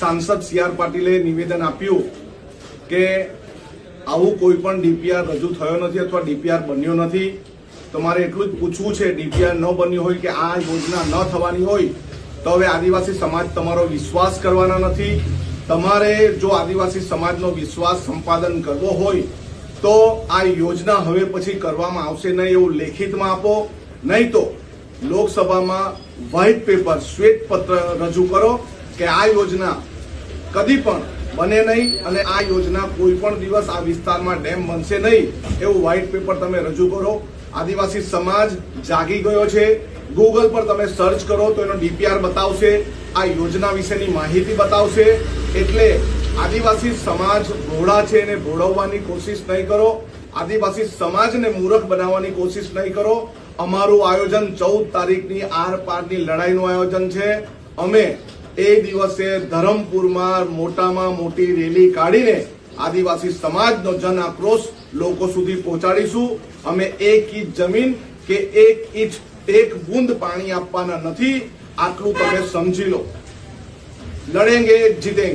સાંસદ સી.આર. પાટીલે નિવેદન આપ્યું કે આવું કોઈ પણ ડીપીઆર રજૂ થયો નથી અથવા ડીપીઆર બન્યો નથી. તો મારે એટલું જ પૂછવું છે, ડીપીઆર ન બન્યું હોય કે આ યોજના ન થવાની હોય તો હવે આદિવાસી સમાજ તમારો વિશ્વાસ કરવાના નથી. તમારે જો આદિવાસી સમાજનો વિશ્વાસ સંપાદન કરવો હોય તો આ યોજના હવે પછી કરવામાં આવશે નહીં એવું લેખિતમાં આપો, નહીં તો લોકસભામાં વ્હાઇટ પેપર શ્વેત પત્ર રજૂ કરો કે આ યોજના કદી પણ બને નહીં અને આ યોજના કોઈ પણ દિવસ આ વિસ્તારમાં ડેમ બનશે નહીં એવું વ્હાઇટ પેપર તમે રજૂ કરો. આદિવાસી સમાજ જાગી ગયો છે. ગૂગલ પર તમે સર્ચ કરો તો એનો ડીપીઆર બતાવશે, આ યોજના વિશેની માહિતી બતાવશે. એટલે આદિવાસી સમાજ ભોળા છે એને ભોળવવાની કોશિશ નહીં કરો. આદિવાસી સમાજને મૂર્ખ બનાવવાની કોશિશ નહીં કરો. અમારું આયોજન 14 તારીખની આર પારની લડાઈનું આયોજન છે. અમે એ દિવસે ધરમપુરમાં મોટામાં મોટી રેલી કાઢીને આદિવાસી સમાજનો જન આક્રોશ લોકો સુધી પહોંચાડીશું. અમે 1 ઇંચ જમીન કે 1 ઇંચ 1 બૂંદ પાણી આપવાના નથી. આટલું તમે સમજી લો. લડેંગે જીતેંગે.